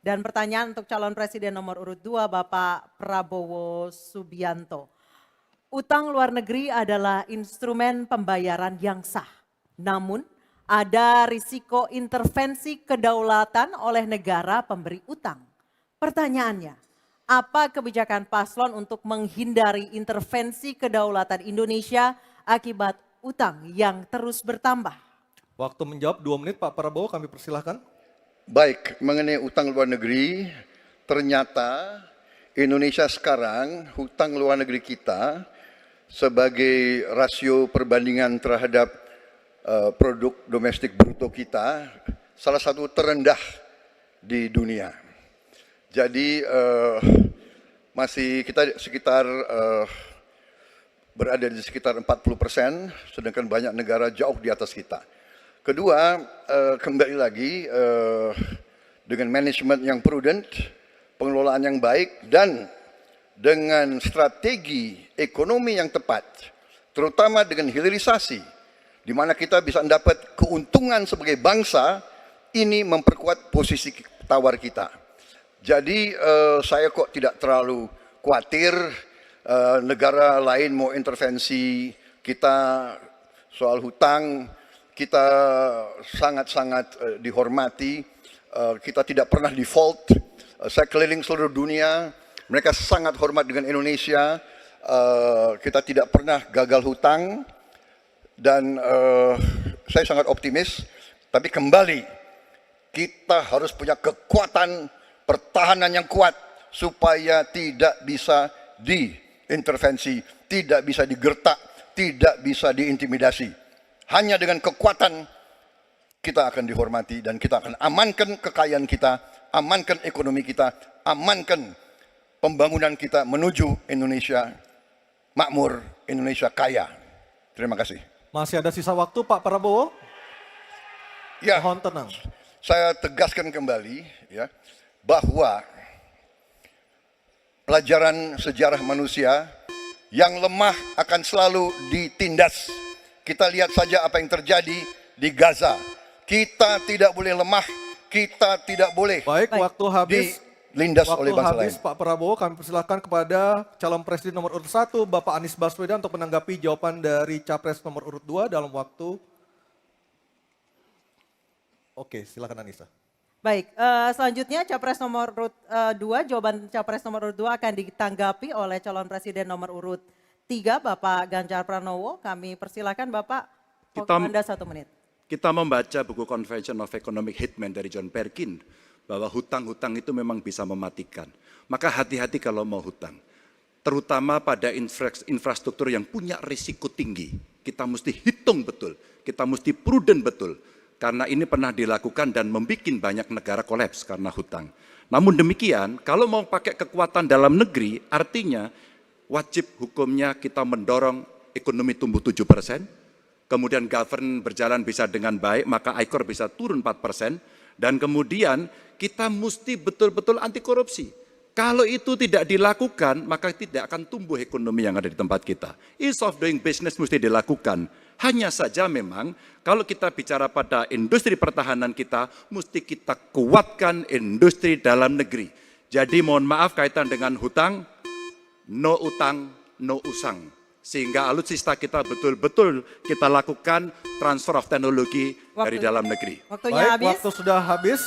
Dan pertanyaan untuk calon presiden nomor urut 2 Bapak Prabowo Subianto. Utang luar negeri adalah instrumen pembayaran yang sah. Namun ada risiko intervensi kedaulatan oleh negara pemberi utang. Pertanyaannya, apa kebijakan paslon untuk menghindari intervensi kedaulatan Indonesia akibat utang yang terus bertambah? Waktu menjawab 2 menit Pak Prabowo, kami persilahkan. Baik, mengenai utang luar negeri, ternyata Indonesia sekarang hutang luar negeri kita sebagai rasio perbandingan terhadap produk domestik bruto kita salah satu terendah di dunia. Jadi masih kita sekitar berada di sekitar 40%, sedangkan banyak negara jauh di atas kita. Kedua, kembali lagi dengan manajemen yang prudent, pengelolaan yang baik, dan dengan strategi ekonomi yang tepat, terutama dengan hilirisasi, di mana kita bisa mendapat keuntungan sebagai bangsa, ini memperkuat posisi tawar kita. Jadi saya kok tidak terlalu khawatir negara lain mau intervensi kita soal hutang. Kita sangat-sangat dihormati, kita tidak pernah default. Saya keliling seluruh dunia, mereka sangat hormat dengan Indonesia, kita tidak pernah gagal hutang, dan saya sangat optimis. Tapi kembali, kita harus punya kekuatan pertahanan yang kuat, supaya tidak bisa diintervensi, tidak bisa digertak, tidak bisa diintimidasi. Hanya dengan kekuatan kita akan dihormati dan kita akan amankan kekayaan kita, amankan ekonomi kita, amankan pembangunan kita menuju Indonesia makmur, Indonesia kaya. Terima kasih. Masih ada sisa waktu Pak Prabowo? Ya, Mohon tenang. saya tegaskan kembali ya, bahwa pelajaran sejarah manusia yang lemah akan selalu ditindas. Kita lihat saja apa yang terjadi di Gaza. Kita tidak boleh lemah, kita tidak boleh Waktu habis. dilindas oleh bangsa lain. Pak Prabowo, kami persilahkan kepada calon presiden nomor urut 1, Bapak Anies Baswedan, untuk menanggapi jawaban dari capres nomor urut 2 dalam waktu. Oke, silakan Anissa. Baik, selanjutnya capres nomor urut 2, jawaban capres nomor urut 2 akan ditanggapi oleh calon presiden nomor urut 3, Bapak Ganjar Pranowo. Kami persilakan Bapak, Anda 1 menit. Kita membaca buku Convention of Economic Hitman dari John Perkin, bahwa hutang-hutang itu memang bisa mematikan. Maka hati-hati kalau mau hutang. Terutama pada infrastruktur yang punya risiko tinggi. Kita mesti hitung betul, kita mesti prudent betul. Karena ini pernah dilakukan dan membuat banyak negara kolaps karena hutang. Namun demikian, kalau mau pakai kekuatan dalam negeri, artinya wajib hukumnya kita mendorong ekonomi tumbuh 7%, kemudian govern berjalan bisa dengan baik, maka ICOR bisa turun 4%, dan kemudian kita mesti betul-betul anti korupsi. Kalau itu tidak dilakukan, maka tidak akan tumbuh ekonomi yang ada di tempat kita. Ease of doing business mesti dilakukan. Hanya saja memang kalau kita bicara pada industri pertahanan kita, mesti kita kuatkan industri dalam negeri. Jadi mohon maaf kaitan dengan hutang, no utang, no usang. Sehingga alutsista kita betul-betul kita lakukan transfer of teknologi dari dalam negeri. Waktunya habis. Waktu sudah habis.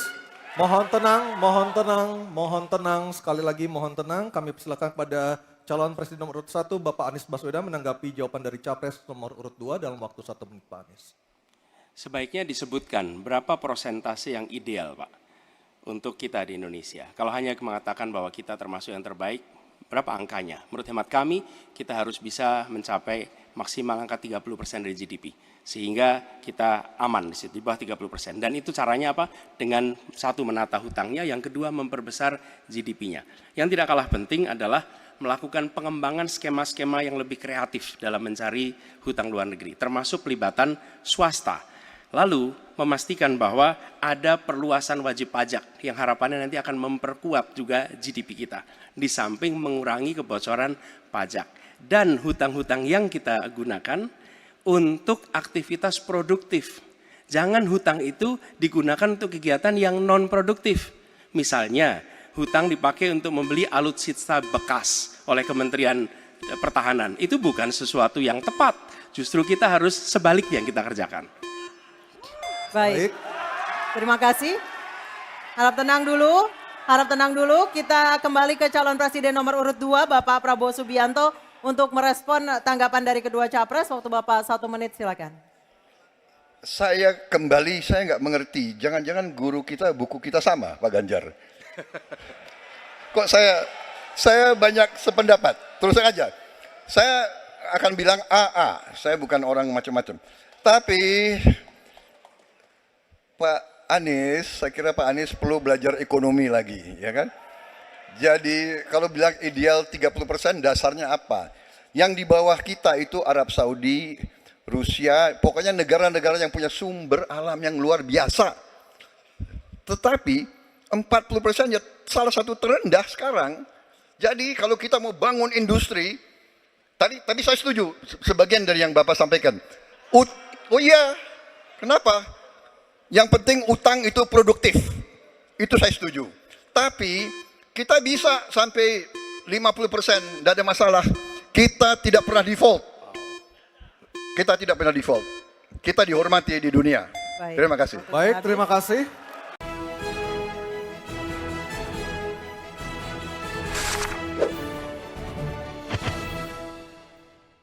Mohon tenang, mohon tenang, mohon tenang. Sekali lagi mohon tenang. Kami persilakan kepada calon presiden nomor urut 1, Bapak Anies Baswedan, menanggapi jawaban dari capres nomor urut 2 dalam waktu 1 menit, Pak Anies. Sebaiknya disebutkan berapa persentase yang ideal, Pak, untuk kita di Indonesia. Kalau hanya mengatakan bahwa kita termasuk yang terbaik, berapa angkanya? Menurut hemat kami, kita harus bisa mencapai maksimal angka 30% dari GDP. Sehingga kita aman di situ, di bawah 30%. Dan itu caranya apa? Dengan satu, menata hutangnya, yang kedua memperbesar GDP-nya. Yang tidak kalah penting adalah melakukan pengembangan skema-skema yang lebih kreatif dalam mencari hutang luar negeri, termasuk pelibatan swasta. Lalu memastikan bahwa ada perluasan wajib pajak yang harapannya nanti akan memperkuat juga GDP kita, di samping mengurangi kebocoran pajak. Dan hutang-hutang yang kita gunakan untuk aktivitas produktif. Jangan hutang itu digunakan untuk kegiatan yang non produktif. Misalnya, hutang dipakai untuk membeli alutsista bekas oleh Kementerian Pertahanan. Itu bukan sesuatu yang tepat. Justru kita harus sebaliknya yang kita kerjakan. Baik. Terima kasih. Harap tenang dulu. Harap tenang dulu. Kita kembali ke calon presiden nomor urut 2, Bapak Prabowo Subianto, untuk merespon tanggapan dari kedua capres. Waktu Bapak 1 menit, silakan. Saya nggak mengerti. Jangan-jangan guru kita, buku kita sama, Pak Ganjar. Kok saya banyak sependapat. Terus aja. Saya akan bilang AA. Saya bukan orang macam-macam. Tapi Pak Anies, saya kira Pak Anies perlu belajar ekonomi lagi, ya kan? Jadi kalau bilang ideal 30%, dasarnya apa? Yang di bawah kita itu Arab Saudi, Rusia, pokoknya negara-negara yang punya sumber alam yang luar biasa. Tetapi 40% ya salah satu terendah sekarang. Jadi kalau kita mau bangun industri, tadi saya setuju sebagian dari yang Bapak sampaikan. Oh iya, kenapa? Yang penting utang itu produktif. Itu saya setuju. Tapi kita bisa sampai 50%, tidak ada masalah. Kita tidak pernah default. Kita tidak pernah default. Kita dihormati di dunia. Baik. Terima kasih. Baik, terima kasih.